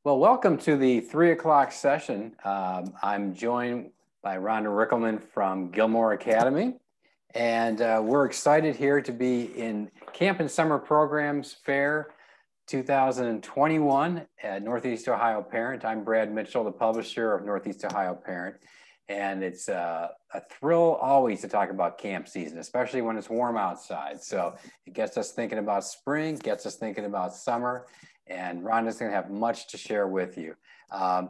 Well, welcome to the 3 o'clock session. I'm joined by Rhonda Rickelman from Gilmour Academy, and we're excited here to be in Camp and Summer Programs Fair 2021 at Northeast Ohio Parent. I'm Brad Mitchell, the publisher of Northeast Ohio Parent, and it's a thrill always to talk about camp season, especially when it's warm outside. So it gets us thinking about spring, gets us thinking about summer, and Rhonda's going to have much to share with you.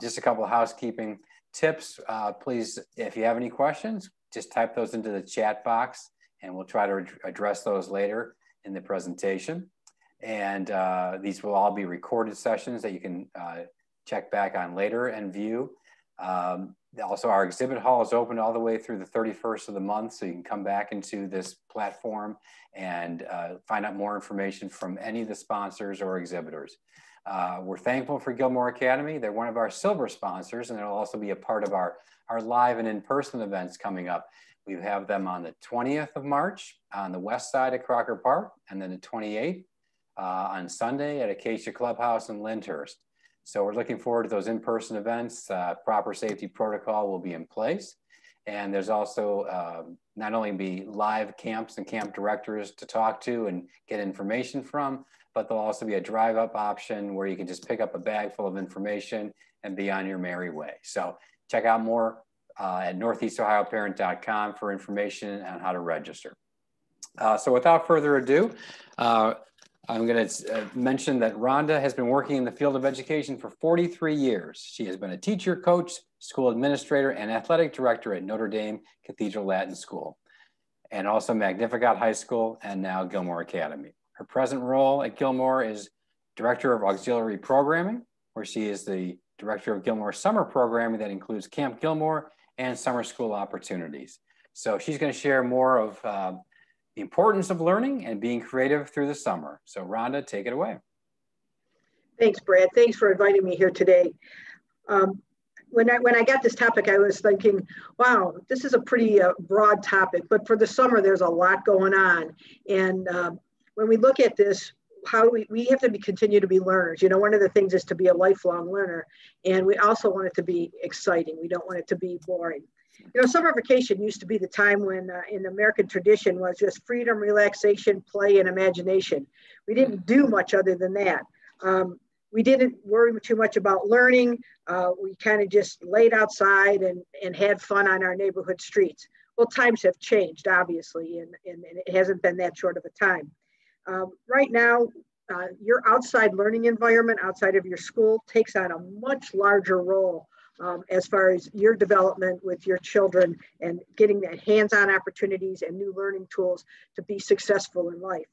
Just a couple of housekeeping tips. Please, if you have any questions, just type those into the chat box and we'll try to address those later in the presentation. And these will all be recorded sessions that you can check back on later and view. Also, our exhibit hall is open all the way through the 31st of the month, so you can come back into this platform and find out more information from any of the sponsors or exhibitors. We're thankful for Gilmour Academy. They're one of our silver sponsors, and they'll also be a part of our live and in-person events coming up. We have them on the 20th of March on the west side of Crocker Park, and then the 28th on Sunday at Acacia Clubhouse in Lyndhurst. So we're looking forward to those in-person events. Proper safety protocol will be in place. And there's also not only be live camps and camp directors to talk to and get information from, but there'll also be a drive-up option where you can just pick up a bag full of information and be on your merry way. So check out more at northeastohioparent.com for information on how to register. So without further ado, I'm going to mention that Rhonda has been working in the field of education for 43 years. She has been a teacher, coach, school administrator, and athletic director at Notre Dame Cathedral Latin School, and also Magnificat High School, and now Gilmour Academy. Her present role at Gilmour is Director of Auxiliary Programming, where she is the Director of Gilmour Summer Programming that includes Camp Gilmour and summer school opportunities. So she's going to share more of the importance of learning and being creative through the summer. So Rhonda, take it away. Thanks, Brad. Thanks for inviting me here today. When I got this topic, I was thinking, wow, this is a pretty broad topic, but for the summer, there's a lot going on. And when we look at this, how we have to continue to be learners. You know, one of the things is to be a lifelong learner, and we also want it to be exciting. We don't want it to be boring. You know, summer vacation used to be the time when in American tradition was just freedom, relaxation, play, and imagination. We didn't do much other than that. We didn't worry too much about learning. We kind of just laid outside and had fun on our neighborhood streets. Well, times have changed, obviously, and it hasn't been that short of a time. Right now, your outside learning environment outside of your school takes on a much larger role as far as your development with your children and getting that hands-on opportunities and new learning tools to be successful in life.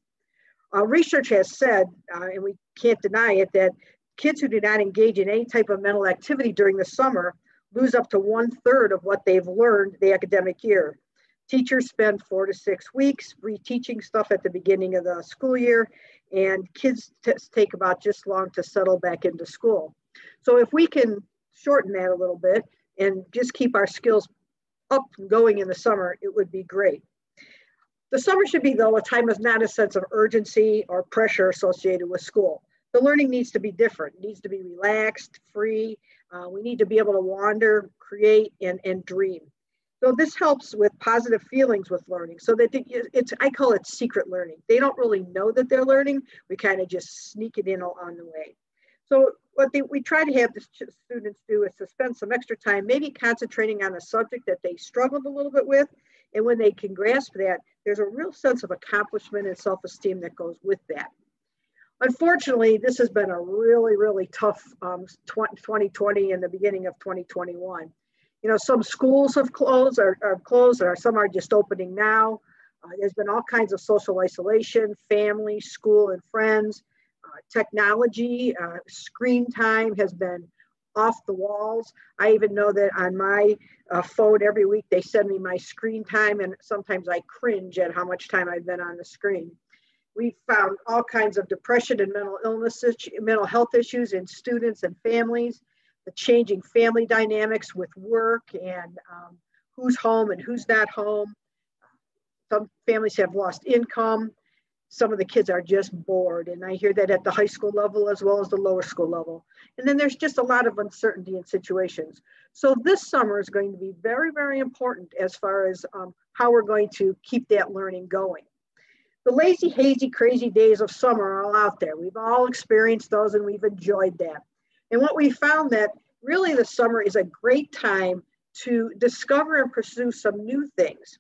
Research has said, and we can't deny it, that kids who do not engage in any type of mental activity during the summer lose up to 1/3 of what they've learned the academic year. Teachers spend 4 to 6 weeks reteaching stuff at the beginning of the school year, and kids take about just long to settle back into school. So if we can shorten that a little bit and just keep our skills up and going in the summer, it would be great. The summer should be, though, a time of not a sense of urgency or pressure associated with school. The learning needs to be different. It needs to be relaxed, free. We need to be able to wander, create, and dream. So this helps with positive feelings with learning. So that I call it secret learning. They don't really know that they're learning. We kind of just sneak it in on the way. So what we try to have the students do is to spend some extra time, maybe concentrating on a subject that they struggled a little bit with. And when they can grasp that, there's a real sense of accomplishment and self-esteem that goes with that. Unfortunately, this has been a really, really tough 2020 and the beginning of 2021. You know, some schools have closed, or some are just opening now. There's been all kinds of social isolation, family, school, and friends. Technology, screen time has been off the walls. I even know that on my phone every week, they send me my screen time, and sometimes I cringe at how much time I've been on the screen. We found all kinds of depression and mental health issues in students and families, the changing family dynamics with work and who's home and who's not home. Some families have lost income. some of the kids are just bored. And I hear that at the high school level as well as the lower school level. And then there's just a lot of uncertainty in situations. So this summer is going to be very, very important as far as how we're going to keep that learning going. The lazy, hazy, crazy days of summer are all out there. We've all experienced those and we've enjoyed that. And what we found that really the summer is a great time to discover and pursue some new things.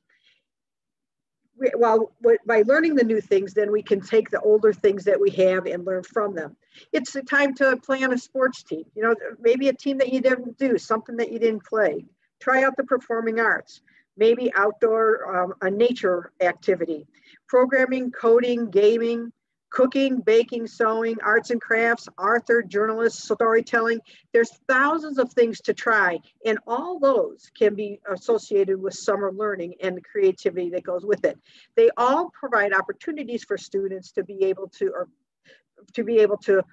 Well, by learning the new things, then we can take the older things that we have and learn from them. It's a time to play on a sports team, you know, maybe a team that you didn't do, something that you didn't play. Try out the performing arts, maybe outdoor, a nature activity, programming, coding, gaming, cooking, baking, sewing, arts and crafts, author, journalist, storytelling. There's thousands of things to try, and all those can be associated with summer learning and the creativity that goes with it. They all provide opportunities for students to be able to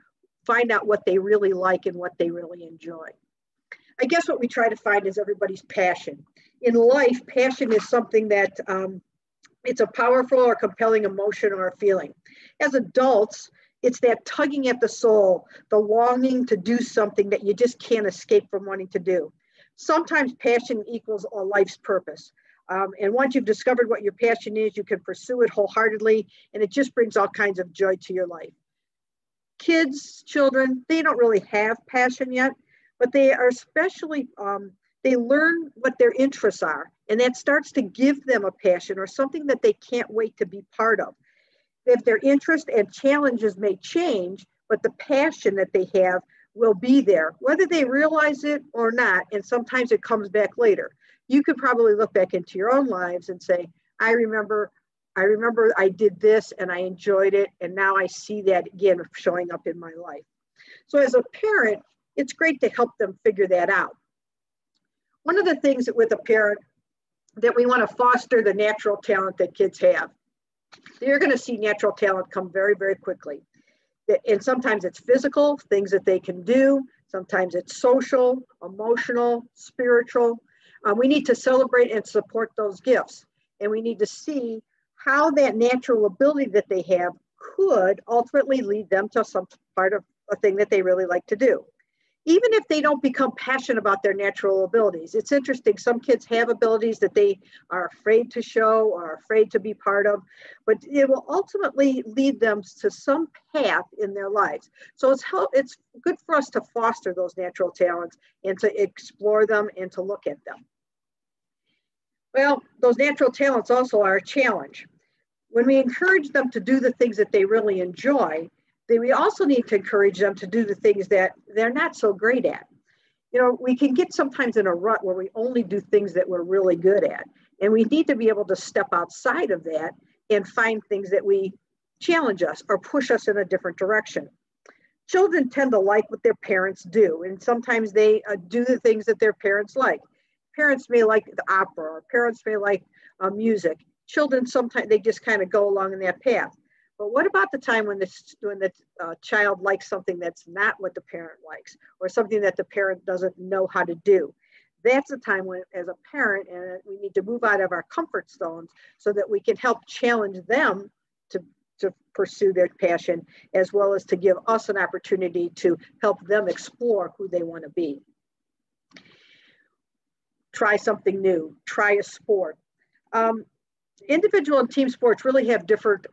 find out what they really like and what they really enjoy. I guess what we try to find is everybody's passion. In life, passion is something that it's a powerful or compelling emotion or a feeling. As adults, it's that tugging at the soul, the longing to do something that you just can't escape from wanting to do. Sometimes passion equals a life's purpose. And once you've discovered what your passion is, you can pursue it wholeheartedly, and it just brings all kinds of joy to your life. Kids, children, they don't really have passion yet, but they are especially, they learn what their interests are, and that starts to give them a passion or something that they can't wait to be part of. If their interest and challenges may change, but the passion that they have will be there, whether they realize it or not, and sometimes it comes back later. You could probably look back into your own lives and say, I remember I did this and I enjoyed it, and now I see that again showing up in my life. So as a parent, it's great to help them figure that out. One of the things that with a parent that we want to foster the natural talent that kids have. You're going to see natural talent come very, very quickly. And sometimes it's physical, things that they can do. Sometimes it's social, emotional, spiritual. We need to celebrate and support those gifts. And we need to see how that natural ability that they have could ultimately lead them to some part of a thing that they really like to do. Even if they don't become passionate about their natural abilities. It's interesting, some kids have abilities that they are afraid to show or afraid to be part of, but it will ultimately lead them to some path in their lives. So it's good for us to foster those natural talents and to explore them and to look at them. Well, those natural talents also are a challenge. When we encourage them to do the things that they really enjoy, we also need to encourage them to do the things that they're not so great at. You know, we can get sometimes in a rut where we only do things that we're really good at. And we need to be able to step outside of that and find things that we challenge us or push us in a different direction. Children tend to like what their parents do. And sometimes they do the things that their parents like. Parents may like the opera, or parents may like music. Children, sometimes they just kind of go along in that path. But what about the time when the child likes something that's not what the parent likes, or something that the parent doesn't know how to do? That's the time when, as a parent, and we need to move out of our comfort zones so that we can help challenge them to pursue their passion, as well as to give us an opportunity to help them explore who they want to be. Try something new, try a sport. Individual and team sports really have different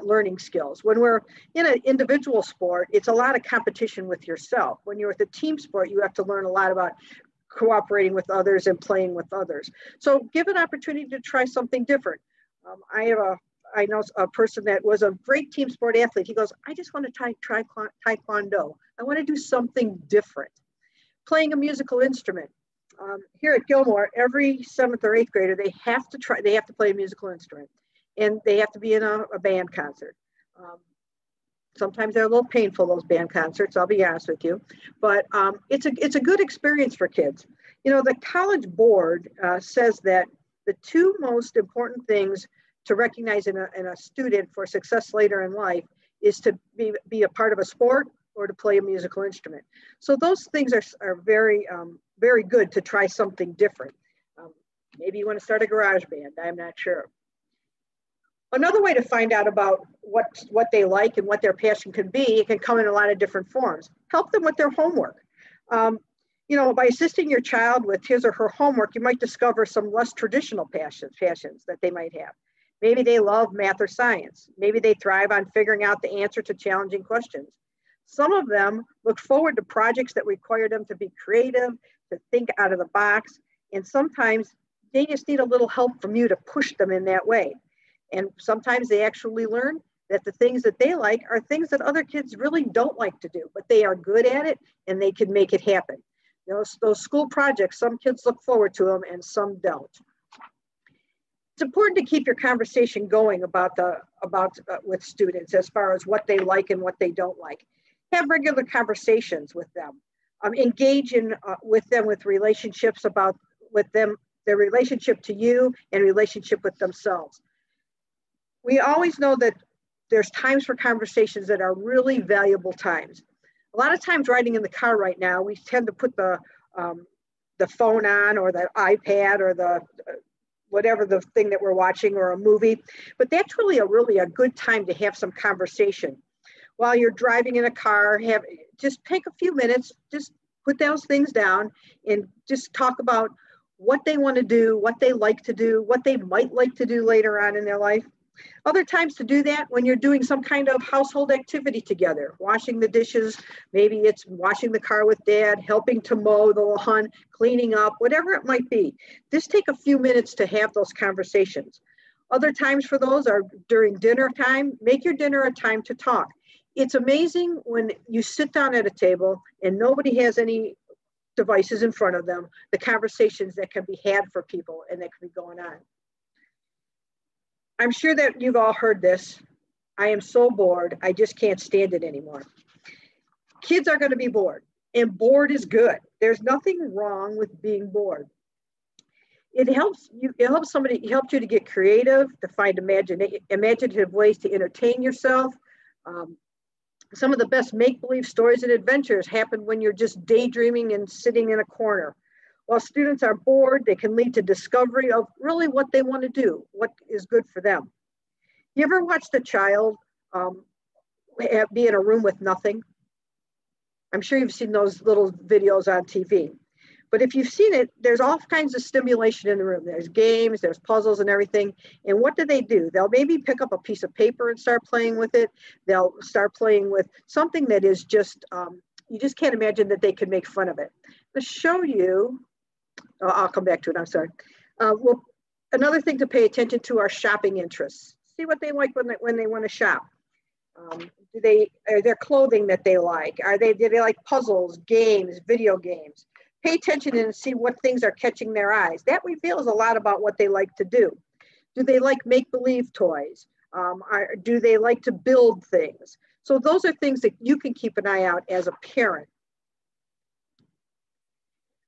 learning skills. When we're in an individual sport, it's a lot of competition with yourself. When you're with a team sport, you have to learn a lot about cooperating with others and playing with others. So give an opportunity to try something different. I know a person that was a great team sport athlete. He goes, I just want to try Taekwondo. I want to do something different. Playing a musical instrument. Here at Gilmour, every 7th or 8th grader, they have to play a musical instrument. And they have to be in a band concert. Sometimes they're a little painful, those band concerts, I'll be honest with you. But it's a good experience for kids. You know, the College Board says that the two most important things to recognize in a student for success later in life is to be a part of a sport or to play a musical instrument. So those things are very, very good to try something different. Maybe you want to start a garage band, I'm not sure. Another way to find out about what they like and what their passion can be, it can come in a lot of different forms. Help them with their homework. You know, by assisting your child with his or her homework, you might discover some less traditional passions that they might have. Maybe they love math or science. Maybe they thrive on figuring out the answer to challenging questions. Some of them look forward to projects that require them to be creative, to think out of the box, and sometimes they just need a little help from you to push them in that way. And sometimes they actually learn that the things that they like are things that other kids really don't like to do, but they are good at it and they can make it happen. You know, those school projects, some kids look forward to them and some don't. It's important to keep your conversation going with students as far as what they like and what they don't like. Have regular conversations with them. Engage with them with relationships their relationship to you and relationship with themselves. We always know that there's times for conversations that are really valuable times. A lot of times riding in the car right now, we tend to put the phone on or the iPad or the whatever the thing that we're watching or a movie, but that's really a good time to have some conversation. While you're driving in a car, just take a few minutes, just put those things down and just talk about what they want to do, what they like to do, what they might like to do later on in their life. Other times to do that when you're doing some kind of household activity together, washing the dishes, maybe it's washing the car with dad, helping to mow the lawn, cleaning up, whatever it might be. Just take a few minutes to have those conversations. Other times for those are during dinner time. Make your dinner a time to talk. It's amazing when you sit down at a table and nobody has any devices in front of them, the conversations that can be had for people and that can be going on. I'm sure that you've all heard this. I am so bored. I just can't stand it anymore. Kids are going to be bored, and bored is good. There's nothing wrong with being bored. It helps you to get creative, to find imaginative ways to entertain yourself. Some of the best make-believe stories and adventures happen when you're just daydreaming and sitting in a corner. While students are bored, they can lead to discovery of really what they want to do, what is good for them. You ever watched a child be in a room with nothing? I'm sure you've seen those little videos on TV. But if you've seen it, there's all kinds of stimulation in the room. There's games, there's puzzles and everything. And what do? They'll maybe pick up a piece of paper and start playing with it. They'll start playing with something that is just, you just can't imagine that they could make fun of it. To show you, I'll come back to it, I'm sorry. Another thing to pay attention to are shopping interests. See what they like when they want to shop. Are there clothing that they like? Do they like puzzles, games, video games? Pay attention and see what things are catching their eyes. That reveals a lot about what they like to do. Do they like make-believe toys? Do they like to build things? So those are things that you can keep an eye out as a parent.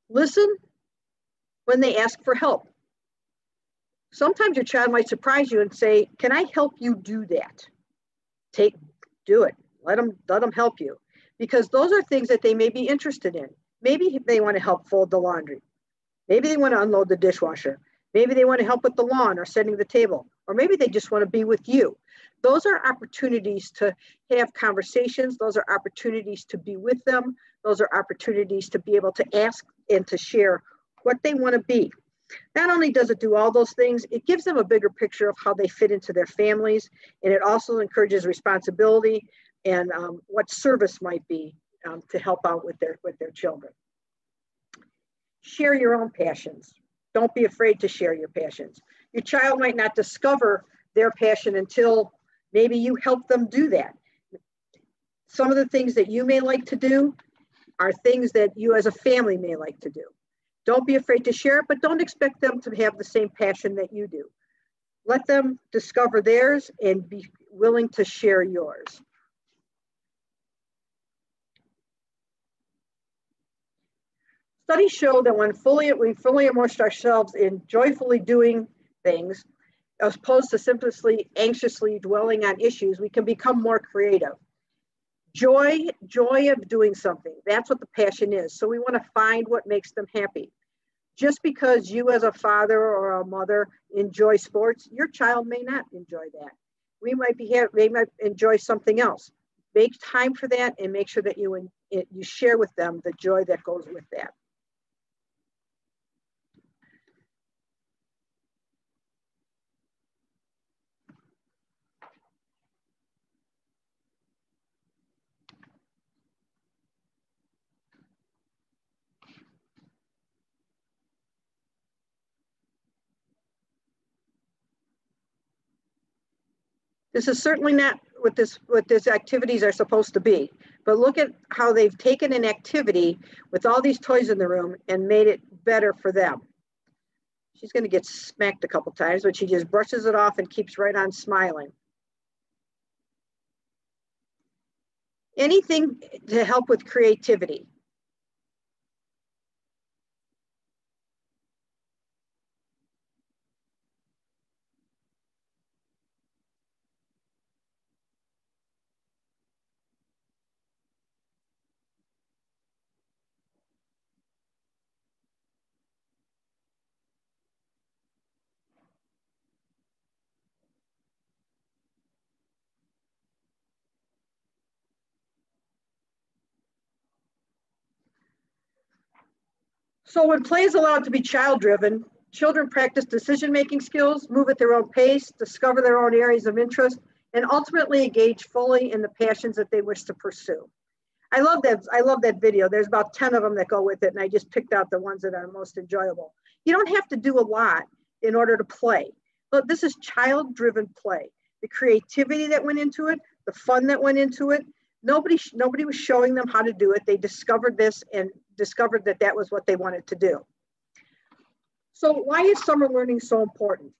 Listen when they ask for help. Sometimes your child might surprise you and say, can I help you do that? Do it. Let them help you. Because those are things that they may be interested in. Maybe they want to help fold the laundry. Maybe they want to unload the dishwasher. Maybe they want to help with the lawn or setting the table. Or maybe they just want to be with you. Those are opportunities to have conversations. Those are opportunities to be with them. Those are opportunities to be able to ask and to share what they want to be. Not only does it do all those things, it gives them a bigger picture of how they fit into their families. And it also encourages responsibility and what service might be to help out with their children. Share your own passions. Don't be afraid to share your passions. Your child might not discover their passion until maybe you help them do that. Some of the things that you may like to do are things that you as a family may like to do. Don't be afraid to share it, but don't expect them to have the same passion that you do. Let them discover theirs and be willing to share yours. Studies show that when we fully immerse ourselves in joyfully doing things, as opposed to simply anxiously dwelling on issues, we can become more creative. Joy of doing something, that's what the passion is. So we want to find what makes them happy. Just because you as a father or a mother enjoy sports, your child may not enjoy that. They might enjoy something else. Make time for that and make sure that you share with them the joy that goes with that. This is certainly not what this activities are supposed to be, but look at how they've taken an activity with all these toys in the room and made it better for them. She's going to get smacked a couple times, but she just brushes it off and keeps right on smiling. Anything to help with creativity. So when play is allowed to be child-driven, children practice decision-making skills, move at their own pace, discover their own areas of interest, and ultimately engage fully in the passions that they wish to pursue. I love that video. There's about 10 of them that go with it, and I just picked out the ones that are most enjoyable. You don't have to do a lot in order to play, but this is child-driven play. The creativity that went into it, the fun that went into it, nobody was showing them how to do it. They discovered this and discovered that that was what they wanted to do. So why is summer learning so important?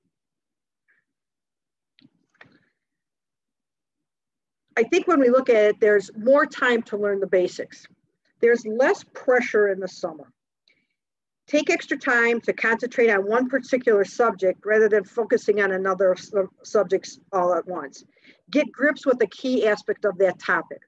I think when we look at it, there's more time to learn the basics. There's less pressure in the summer. Take extra time to concentrate on one particular subject rather than focusing on another subjects all at once. Get grips with the key aspect of that topic.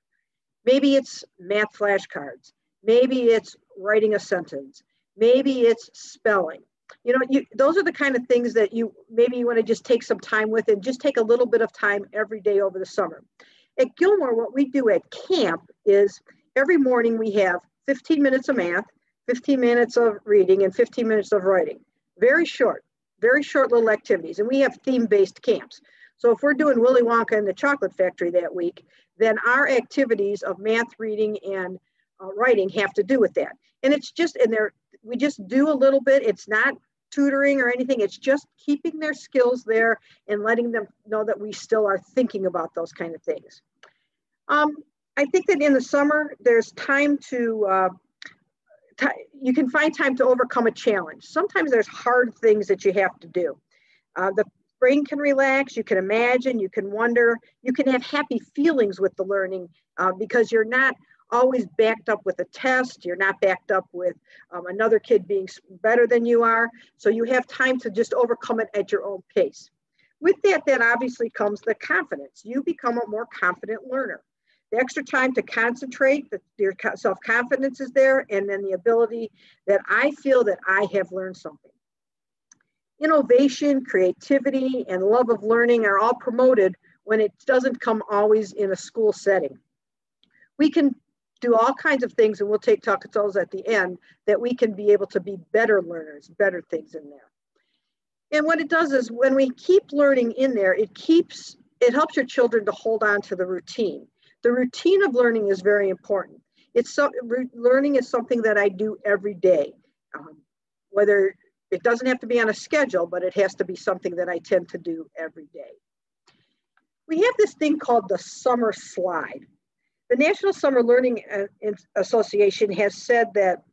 Maybe it's math flashcards. Maybe it's writing a sentence. Maybe it's spelling. You know, those are the kind of things that maybe you want to just take some time with and just take a little bit of time every day over the summer. At Gilmour, what we do at camp is every morning we have 15 minutes of math, 15 minutes of reading, and 15 minutes of writing. Very short little activities. And we have theme-based camps. So if we're doing Willy Wonka and the Chocolate Factory that week, then our activities of math, reading, and writing have to do with that. And it's just in there, we just do a little bit. It's not tutoring or anything. It's just keeping their skills there and letting them know that we still are thinking about those kind of things. I think that in the summer, there's time to, you can find time to overcome a challenge. Sometimes there's hard things that you have to do. The brain can relax, you can imagine, you can wonder, you can have happy feelings with the learning because you're not always backed up with a test, you're not backed up with another kid being better than you are, so you have time to just overcome it at your own pace. With that, then obviously comes the confidence. You become a more confident learner. The extra time to concentrate, your self-confidence is there, and then the ability that I feel that I have learned something. Innovation, creativity, and love of learning are all promoted when it doesn't come always in a school setting. We can do all kinds of things, and we'll talk to those at the end, that we can be able to be better learners, better things in there. And what it does is when we keep learning in there, it helps your children to hold on to the routine. The routine of learning is very important. Learning is something that I do every day, whether it doesn't have to be on a schedule, but it has to be something that I tend to do every day. We have this thing called the summer slide. The National Summer Learning Association has said that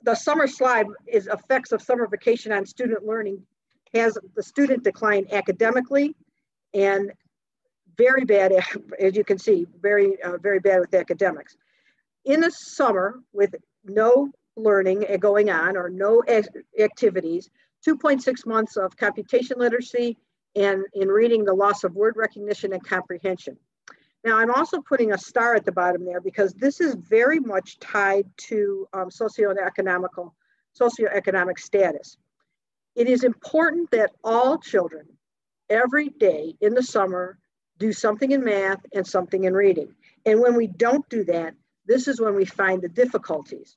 the summer slide is effects of summer vacation on student learning has the student decline academically and very bad, as you can see, very bad with academics. In the summer, with no learning going on or no activities, 2.6 months of computation literacy, and in reading, the loss of word recognition and comprehension. Now, I'm also putting a star at the bottom there because this is very much tied to socioeconomical socioeconomic status. It is important that all children every day in the summer do something in math and something in reading. And when we don't do that, this is when we find the difficulties.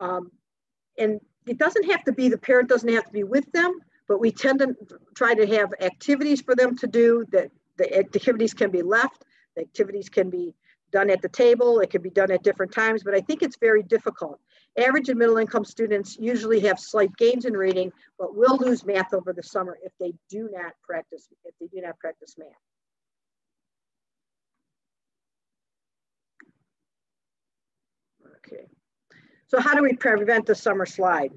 And it doesn't have to be, the parent doesn't have to be with them, but we tend to try to have activities for them to do, that the activities can be left, the activities can be done at the table, it can be done at different times, but I think it's very difficult. Average and middle income students usually have slight gains in reading, but will lose math over the summer if they do not practice math. Okay, so how do we prevent the summer slide?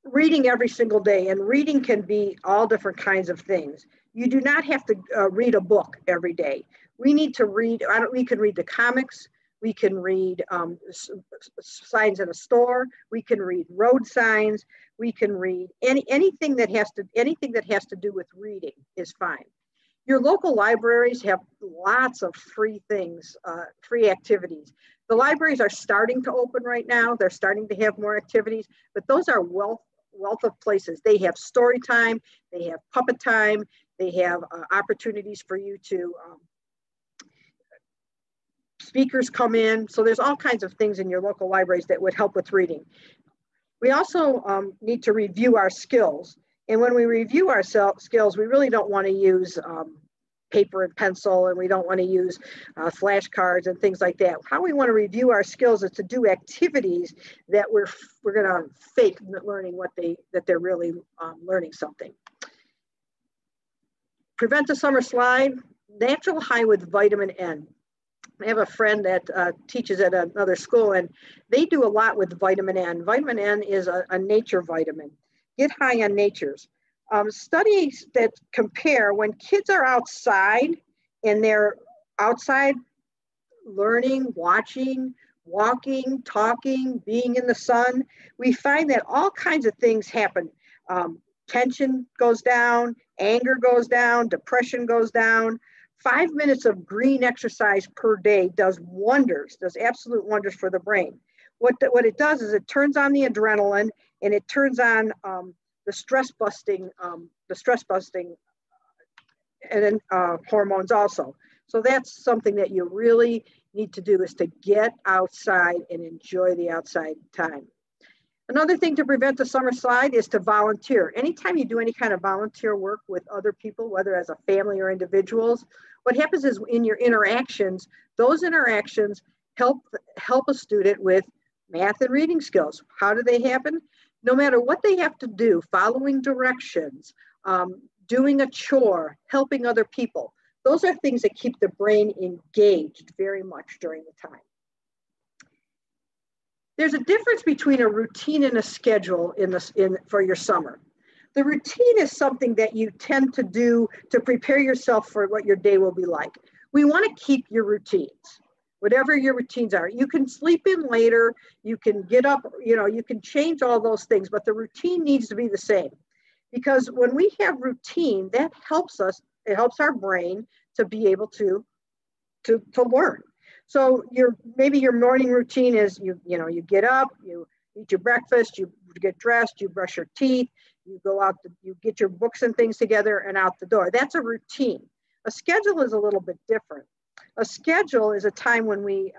Reading every single day, and reading can be all different kinds of things. You do not have to read a book every day. We need to read, we can read the comics, we can read signs in a store, we can read road signs, we can read anything that has to do with reading is fine. Your local libraries have lots of free things, free activities. The libraries are starting to open right now. They're starting to have more activities, but those are wealth of places. They have story time, they have puppet time, they have opportunities for you to, speakers come in. So there's all kinds of things in your local libraries that would help with reading. We also need to review our skills. And when we review our skills, we really don't want to use paper and pencil, and we don't want to use flashcards and things like that. How we want to review our skills is to do activities that we're going to fake learning that they're really learning something. Prevent the summer slide, natural high with vitamin N. I have a friend that teaches at another school, and they do a lot with vitamin N. Vitamin N is a nature vitamin. Get high on natures. Studies that compare when kids are outside and they're outside learning, watching, walking, talking, being in the sun, we find that all kinds of things happen. Tension goes down, anger goes down, depression goes down. 5 minutes of green exercise per day does wonders, does absolute wonders for the brain. What it does is it turns on the adrenaline, and it turns on the stress busting and then hormones also. So that's something that you really need to do, is to get outside and enjoy the outside time. Another thing to prevent the summer slide is to volunteer. Anytime you do any kind of volunteer work with other people, whether as a family or individuals, what happens is in your interactions, those interactions help a student with math and reading skills. How do they happen? No matter what they have to do, following directions, doing a chore, helping other people, those are things that keep the brain engaged very much during the time. There's a difference between a routine and a schedule for your summer. The routine is something that you tend to do to prepare yourself for what your day will be like. We want to keep your routines, whatever your routines are. You can sleep in later, you can get up, you can change all those things, but the routine needs to be the same. Because when we have routine, that helps us, it helps our brain to be able to learn. So maybe your morning routine is you get up, you eat your breakfast, you get dressed, you brush your teeth, you go out, you get your books and things together and out the door. That's a routine. A schedule is a little bit different. A schedule is a time when we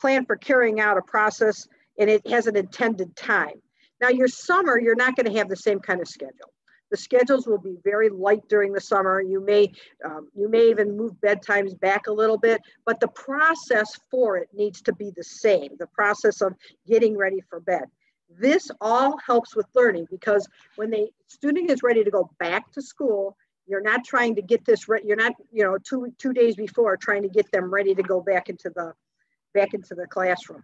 plan for carrying out a process, and it has an intended time. Now your summer, you're not going to have the same kind of schedule. The schedules will be very light during the summer. You may even move bedtimes back a little bit, but the process for it needs to be the same, the process of getting ready for bed. This all helps with learning, because when the student is ready to go back to school, you're not trying to get this ready. You're not, 2 days before trying to get them ready to go back into the classroom.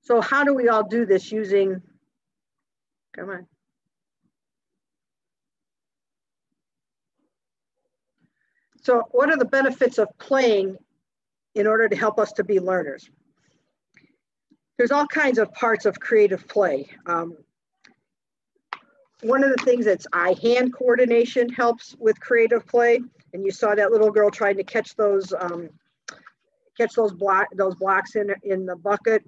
So how do we all do this using, come on. So what are the benefits of playing in order to help us to be learners? There's all kinds of parts of creative play. One of the things that's eye-hand coordination helps with creative play. And you saw that little girl trying to catch those blocks in the bucket.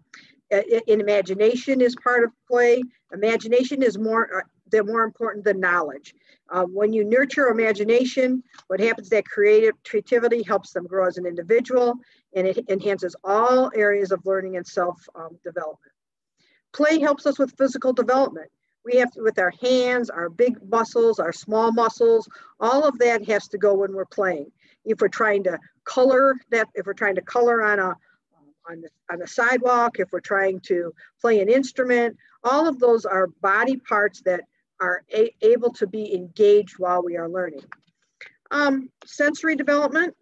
In imagination is part of play. Imagination is more important than knowledge. When you nurture imagination, what happens is that creativity helps them grow as an individual, and it enhances all areas of learning and self-development. Play helps us with physical development. We have to, with our hands, our big muscles, our small muscles, all of that has to go when we're playing. If we're trying to color on the sidewalk, if we're trying to play an instrument, all of those are body parts that are able to be engaged while we are learning. Sensory development,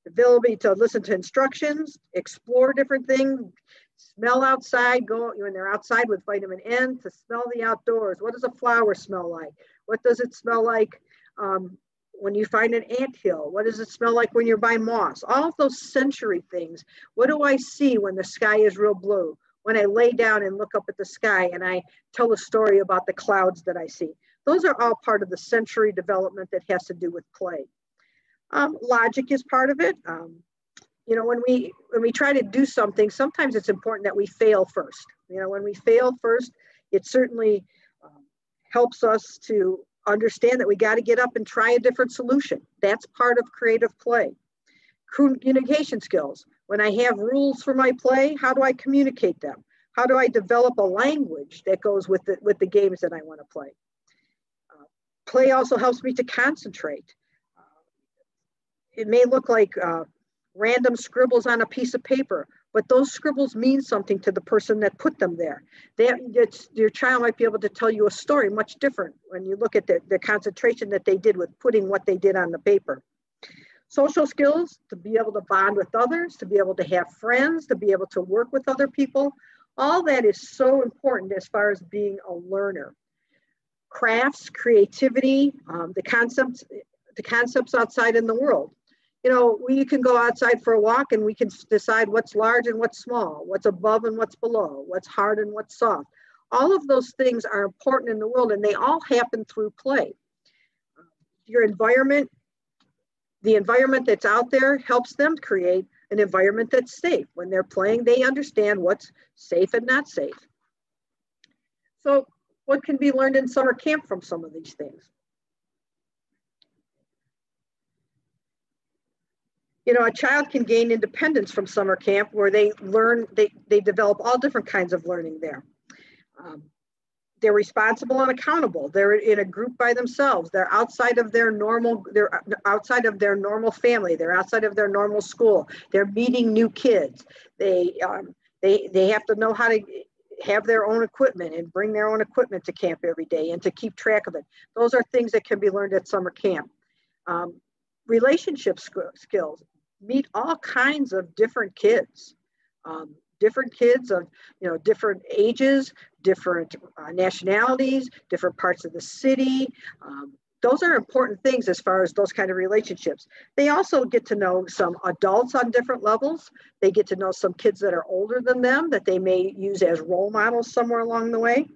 the ability to listen to instructions, explore different things, smell outside, when they're outside with vitamin N, to smell the outdoors. What does a flower smell like? What does it smell like when you find an anthill? What does it smell like when you're by moss? All of those sensory things. What do I see when the sky is real blue? When I lay down and look up at the sky and I tell a story about the clouds that I see. Those are all part of the sensory development that has to do with play. Logic is part of it. When we try to do something, sometimes it's important that we fail first. When we fail first, it certainly helps us to understand that we got to get up and try a different solution. That's part of creative play. Communication skills. When I have rules for my play, how do I communicate them? How do I develop a language that goes with the games that I want to play? Play also helps me to concentrate. It may look like random scribbles on a piece of paper, but those scribbles mean something to the person that put them there. Your child might be able to tell you a story much different when you look at the concentration that they did with putting what they did on the paper. Social skills, to be able to bond with others, to be able to have friends, to be able to work with other people. All that is so important as far as being a learner. Crafts, creativity, the concepts outside in the world. We can go outside for a walk and we can decide what's large and what's small, what's above and what's below, what's hard and what's soft. All of those things are important in the world, and they all happen through play. Your environment, the environment that's out there helps them create an environment that's safe. When they're playing, they understand what's safe and not safe. So what can be learned in summer camp from some of these things? A child can gain independence from summer camp, where they learn, they develop all different kinds of learning there. They're responsible and accountable. They're in a group by themselves. They're outside of their normal family. They're outside of their normal school. They're meeting new kids. They have to know how to have their own equipment and bring their own equipment to camp every day and to keep track of it. Those are things that can be learned at summer camp. Relationship skills. Meet all kinds of different kids of different ages, different nationalities, different parts of the city. Those are important things as far as those kind of relationships. They also get to know some adults on different levels. They get to know some kids that are older than them that they may use as role models somewhere along the way.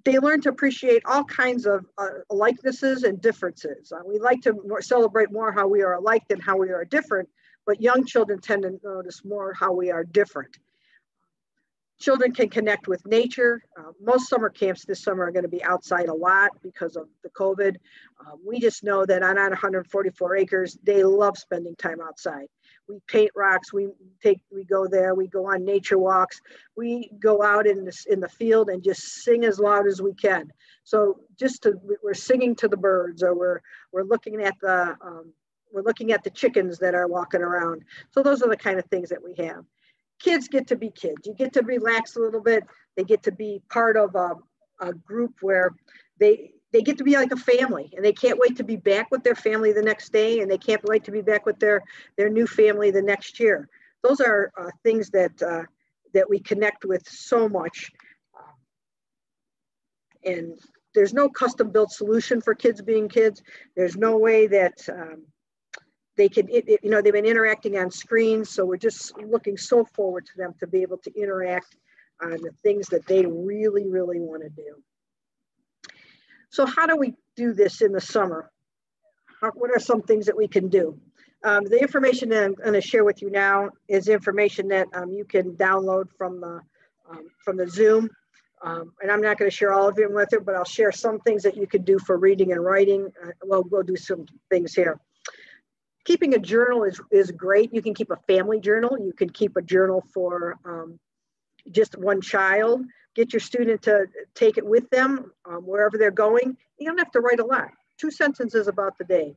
They learn to appreciate all kinds of likenesses and differences. We like to celebrate more how we are alike than how we are different, but young children tend to notice more how we are different. Children can connect with nature. Most summer camps this summer are going to be outside a lot because of the COVID. We just know that on 144 acres, they love spending time outside. We paint rocks, we go there, we go on nature walks, we go out in the field and just sing as loud as we can. So we're singing to the birds, or we're looking at the chickens that are walking around. So those are the kind of things that we have. Kids get to be kids. You get to relax a little bit. They get to be part of a group where they get to be like a family, and they can't wait to be back with their family the next day, and they can't wait to be back with their new family the next year. Those are things that we connect with so much. And there's no custom built solution for kids being kids. There's no way that they can, they've been interacting on screens, so we're just looking so forward to them to be able to interact on the things that they really, really want to do. So how do we do this in the summer? What are some things that we can do? The information that I'm going to share with you now is information that you can download from the Zoom. And I'm not going to share all of it with it, but I'll share some things that you can do for reading and writing. We'll do some things here. Keeping a journal is great. You can keep a family journal. You can keep a journal for just one child. Get your student to take it with them wherever they're going. You don't have to write a lot. 2 sentences about the day.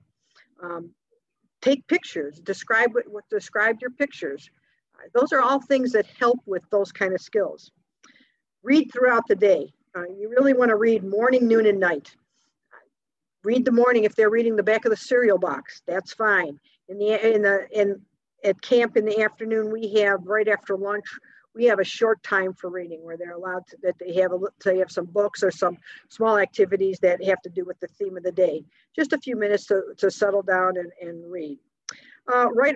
Take pictures. Describe your pictures. Those are all things that help with those kind of skills. Read throughout the day. You really want to read morning, noon, and night. Read the morning. If they're reading the back of the cereal box, that's fine. At camp in the afternoon, we have right after lunch, we have a short time for reading where they're allowed to, that they have some books or some small activities that have to do with the theme of the day. Just a few minutes to settle down and read.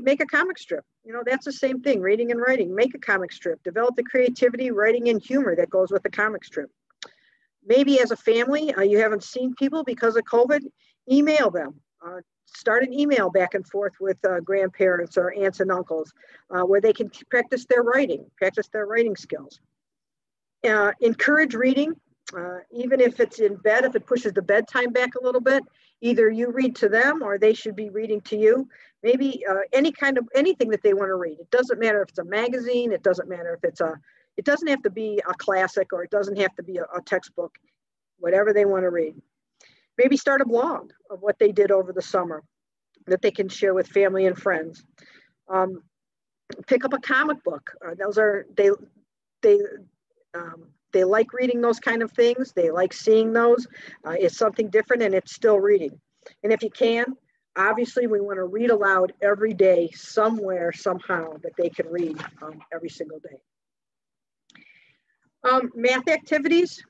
Make a comic strip. You know, that's the same thing, reading and writing. Make a comic strip. Develop the creativity, writing, and humor that goes with the comic strip. Maybe as a family, you haven't seen people because of COVID, email them. Start an email back and forth with grandparents or aunts and uncles where they can practice their writing skills. Encourage reading, even if it's in bed, if it pushes the bedtime back a little bit, either you read to them or they should be reading to you. Maybe anything that they want to read. It doesn't matter if it's a magazine, it doesn't matter if it doesn't have to be a classic or it doesn't have to be a textbook, whatever they want to read. Maybe start a blog of what they did over the summer that they can share with family and friends. Pick up a comic book. They like reading those kind of things. They like seeing those. It's something different and it's still reading. And if you can, obviously we want to read aloud every day somewhere, somehow that they can read every single day. Math activities.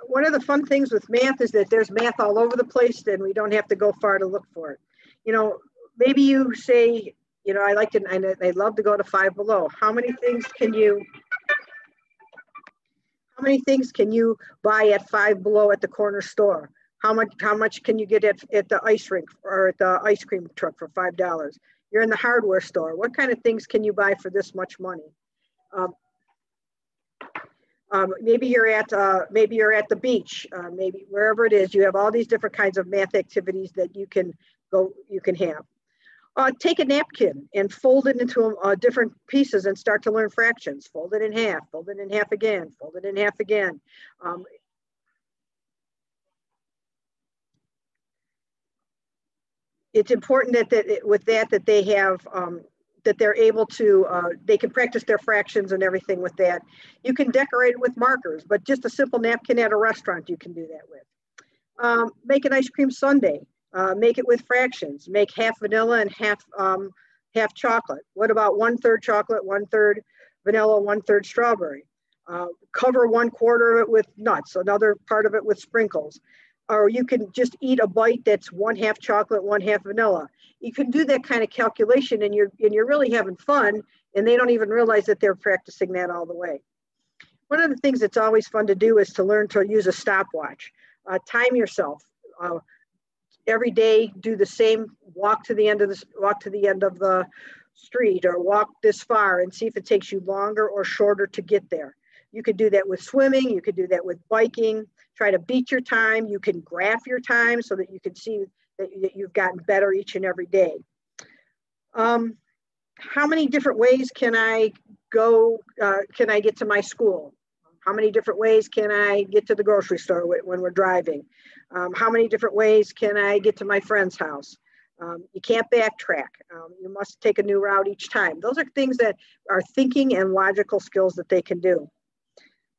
One of the fun things with math is that there's math all over the place and we don't have to go far to look for it. You know, maybe you say, you know, I love to go to Five Below. How many things can you buy at Five Below at the corner store? How much can you get at the ice rink or at the ice cream truck for $5? You're in the hardware store. What kind of things can you buy for this much money? Maybe you're at the beach, maybe wherever it is, you have all these different kinds of math activities that you can have. Take a napkin and fold it into different pieces and start to learn fractions. Fold it in half again, fold it in half again. It's important that they have, that they're able to, they can practice their fractions and everything with that. You can decorate it with markers, but just a simple napkin at a restaurant, you can do that with. Make an ice cream sundae. Make it with fractions. Make half vanilla and half chocolate. What about 1/3 chocolate, 1/3 vanilla, 1/3 strawberry? Cover 1/4 of it with nuts, another part of it with sprinkles. Or you can just eat a bite that's 1/2 chocolate, 1/2 vanilla. You can do that kind of calculation and you're really having fun and they don't even realize that they're practicing that all the way. One of the things that's always fun to do is to learn to use a stopwatch. Time yourself. Every day, do the same, walk to the end of the street or walk this far and see if it takes you longer or shorter to get there. You could do that with swimming. You could do that with biking. Try to beat your time. You can graph your time so that you can see that you've gotten better each and every day. How many different ways can I get to my school? How many different ways can I get to the grocery store when we're driving? How many different ways can I get to my friend's house? You can't backtrack. You must take a new route each time. Those are things that are thinking and logical skills that they can do.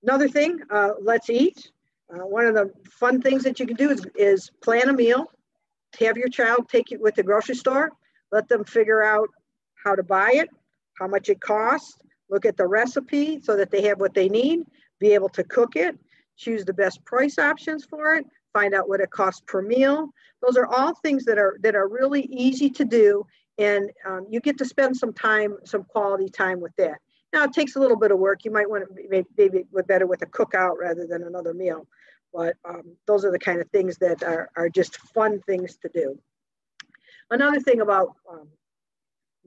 Another thing, let's eat. One of the fun things that you can do is plan a meal. Have your child take it with the grocery store. Let them figure out how to buy it, how much it costs. Look at the recipe so that they have what they need. Be able to cook it. Choose the best price options for it. Find out what it costs per meal. Those are all things that are really easy to do, and you get to spend some quality time with that. Now it takes a little bit of work. You might want to maybe better with a cookout rather than another meal, but those are the kind of things that are just fun things to do. Another thing about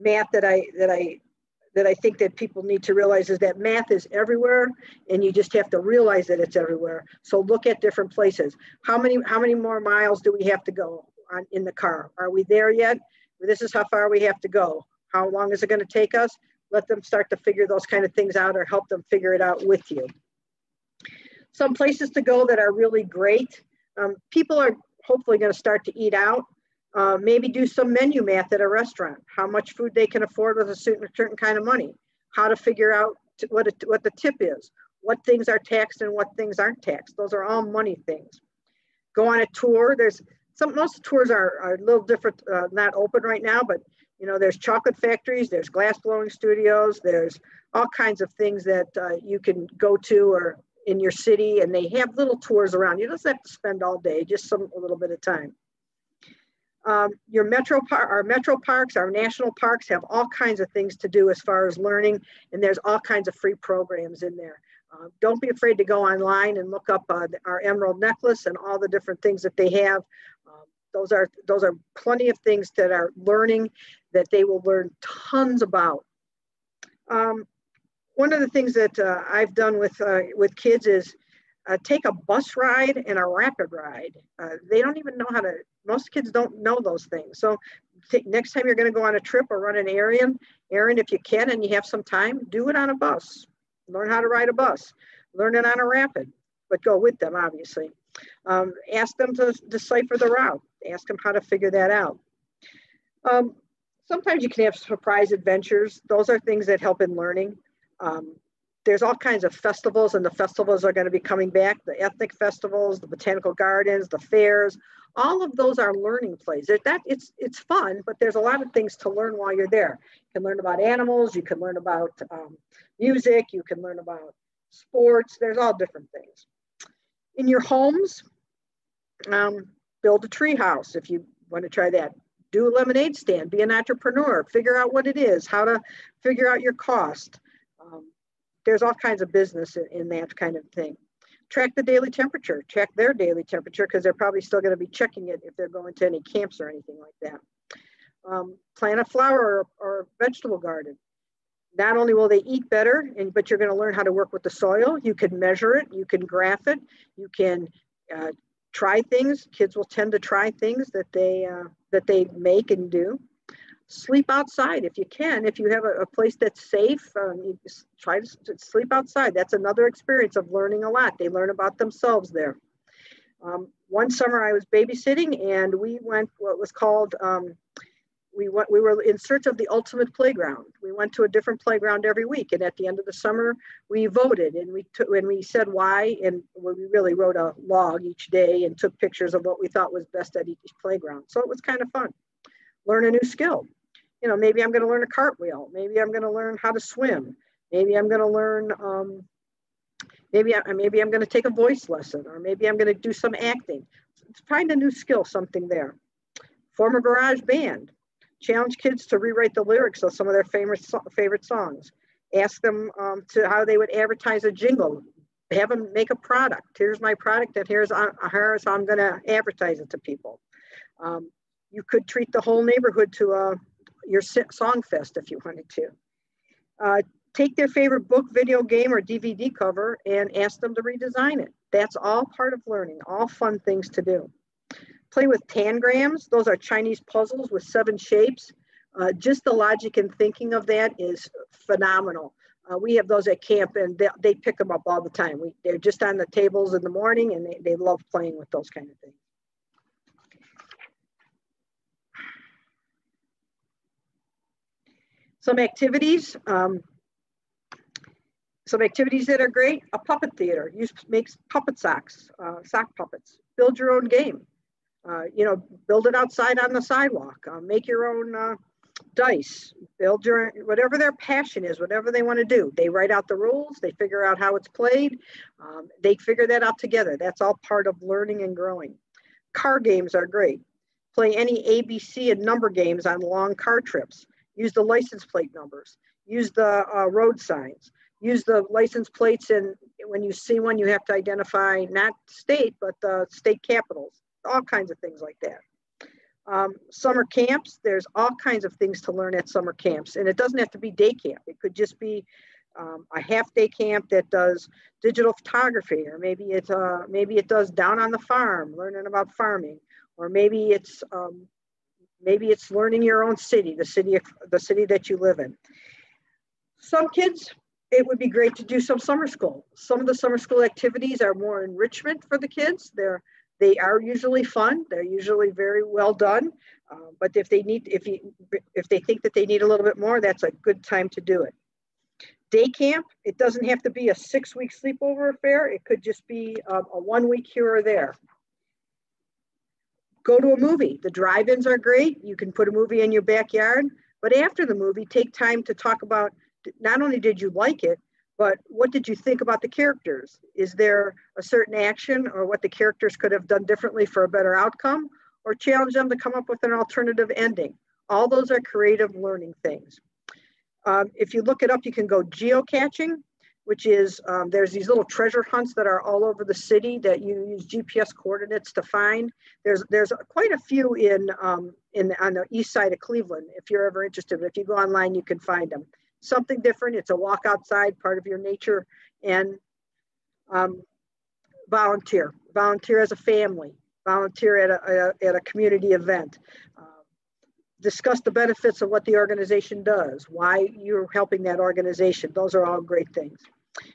math that I think that people need to realize is that math is everywhere, and you just have to realize that it's everywhere. So look at different places. How many more miles do we have to go in the car? Are we there yet? This is how far we have to go. How long is it going to take us? Let them start to figure those kind of things out, or help them figure it out with you. Some places to go that are really great. People are hopefully going to start to eat out. Maybe do some menu math at a restaurant, how much food they can afford with a certain kind of money, how to figure out what the tip is, what things are taxed and what things aren't taxed. Those are all money things. Go on a tour. Most tours are a little different, not open right now, but there's chocolate factories, there's glass blowing studios, there's all kinds of things that you can go to or in your city, and they have little tours around. You don't have to spend all day, just a little bit of time. Our metro parks, our national parks have all kinds of things to do as far as learning, and there's all kinds of free programs in there. Don't be afraid to go online and look up our emerald necklace and all the different things that they have. Those are plenty of things that are learning that they will learn tons about. One of the things that I've done with kids is take a bus ride and a rapid ride. They don't even know most kids don't know those things. So next time you're going to go on a trip or run an errand, if you can and you have some time, do it on a bus. Learn how to ride a bus. Learn it on a rapid, but go with them, obviously. Ask them to decipher the route. Ask them how to figure that out. Sometimes you can have surprise adventures. Those are things that help in learning. There's all kinds of festivals, and the festivals are going to be coming back. The ethnic festivals, the botanical gardens, the fairs, all of those are learning plays. It's fun, but there's a lot of things to learn while you're there. You can learn about animals, you can learn about music, you can learn about sports. There's all different things. In your homes, build a tree house if you want to try that. Do a lemonade stand, be an entrepreneur, figure out what it is, how to figure out your cost. There's all kinds of business in that kind of thing. Track the daily temperature, check their daily temperature, because they're probably still going to be checking it if they're going to any camps or anything like that. Plant a flower or vegetable garden. Not only will they eat better, but you're going to learn how to work with the soil. You can measure it, you can graph it, you can try things. Kids will tend to try things that they make and do. Sleep outside if you can. If you have a place that's safe, you try to sleep outside. That's another experience of learning a lot. They learn about themselves there. One summer I was babysitting, and we went what was called, we were in search of the ultimate playground. We went to a different playground every week, and at the end of the summer, we voted, and we said why, and we really wrote a log each day and took pictures of what we thought was best at each playground. So it was kind of fun. Learn a new skill. Maybe I'm going to learn a cartwheel. Maybe I'm going to learn how to swim. Maybe I'm going to learn, maybe I'm going to take a voice lesson, or maybe I'm going to do some acting. Find a new skill, something there. Form a garage band. Challenge kids to rewrite the lyrics of some of their favorite songs. Ask them to how they would advertise a jingle. Have them make a product. Here's my product, and here's how I'm going to advertise it to people. You could treat the whole neighborhood to your song fest if you wanted to. Take their favorite book, video game, or DVD cover and ask them to redesign it. That's all part of learning, all fun things to do. Play with tangrams. Those are Chinese puzzles with 7 shapes. Just the logic and thinking of that is phenomenal. We have those at camp, and they pick them up all the time. They're just on the tables in the morning, and they love playing with those kind of things. Some activities that are great. A puppet theater. Makes puppet socks, sock puppets. Build your own game. Build it outside on the sidewalk. Make your own dice. Build whatever their passion is, whatever they want to do. They write out the rules. They figure out how it's played. They figure that out together. That's all part of learning and growing. Car games are great. Play any ABC and number games on long car trips. Use the license plate numbers. Use the road signs. use the license plates, and when you see one, you have to identify not state, but the state capitals, all kinds of things like that. Summer camps, there's all kinds of things to learn at summer camps, and it doesn't have to be day camp. It could just be a half-day camp that does digital photography, or maybe it does down on the farm, learning about farming, or maybe it's learning your own city, the city that you live in. Some kids, it would be great to do some summer school. Some of the summer school activities are more enrichment for the kids. They are usually fun. They're usually very well done. But if they think that they need a little bit more, that's a good time to do it. Day camp, it doesn't have to be a 6-week sleepover affair. It could just be a 1 week here or there. Go to a movie. The drive-ins are great. You can put a movie in your backyard, but after the movie, take time to talk about not only did you like it, but what did you think about the characters? Is there a certain action or what the characters could have done differently for a better outcome, or challenge them to come up with an alternative ending? All those are creative learning things. If you look it up, you can go geocaching, which is, there's these little treasure hunts that are all over the city that you use GPS coordinates to find. There's quite a few on the east side of Cleveland, if you're ever interested. If you go online, you can find them. Something different. It's a walk outside, part of your nature, and volunteer as a family, volunteer at a community event. Discuss the benefits of what the organization does, why you're helping that organization. Those are all great things.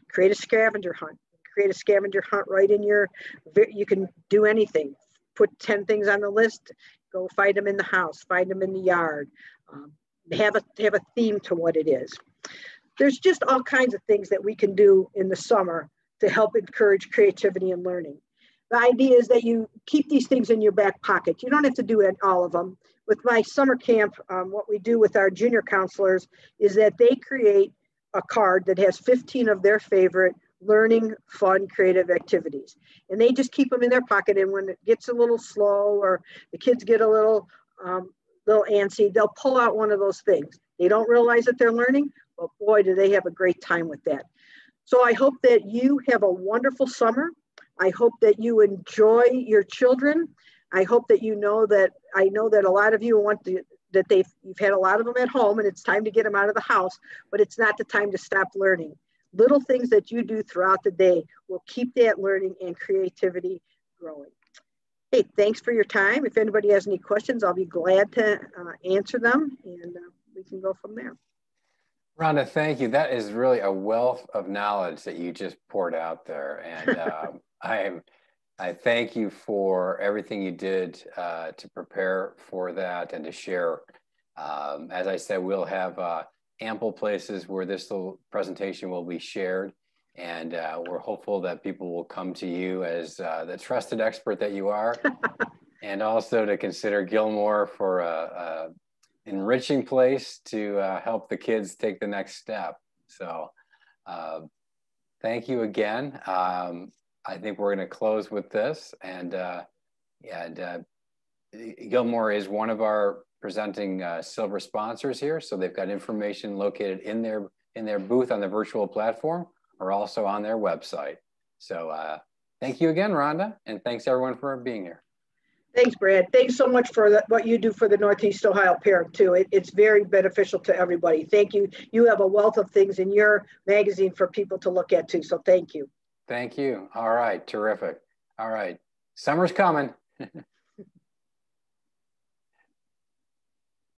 Create a scavenger hunt. Create a scavenger hunt right in you can do anything. Put 10 things on the list, go find them in the house, find them in the yard. Have a theme to what it is. There's just all kinds of things that we can do in the summer to help encourage creativity and learning. The idea is that you keep these things in your back pocket. You don't have to do all of them. With my summer camp, what we do with our junior counselors is that they create a card that has 15 of their favorite learning, fun, creative activities. And they just keep them in their pocket. And when it gets a little slow or the kids get a little antsy, they'll pull out one of those things. They don't realize that they're learning, but boy, do they have a great time with that. So I hope that you have a wonderful summer. I hope that you enjoy your children. I hope that I know that a lot of you you've had a lot of them at home and it's time to get them out of the house, but it's not the time to stop learning. Little things that you do throughout the day will keep that learning and creativity growing. Hey, thanks for your time. If anybody has any questions, I'll be glad to answer them, and we can go from there. Rhonda, thank you. That is really a wealth of knowledge that you just poured out there. And I thank you for everything you did to prepare for that and to share. As I said, we'll have ample places where this little presentation will be shared. And we're hopeful that people will come to you as the trusted expert that you are, and also to consider Gilmour for an enriching place to help the kids take the next step. So thank you again. I think we're going to close with this. And Gilmour is one of our presenting silver sponsors here. So they've got information located in their booth on the virtual platform, or also on their website. So thank you again, Rhonda, and thanks everyone for being here. Thanks, Brad. Thanks so much for what you do for the Northeast Ohio Parent too. It's very beneficial to everybody. Thank you. You have a wealth of things in your magazine for people to look at too. So thank you. Thank you. All right, terrific. All right, summer's coming.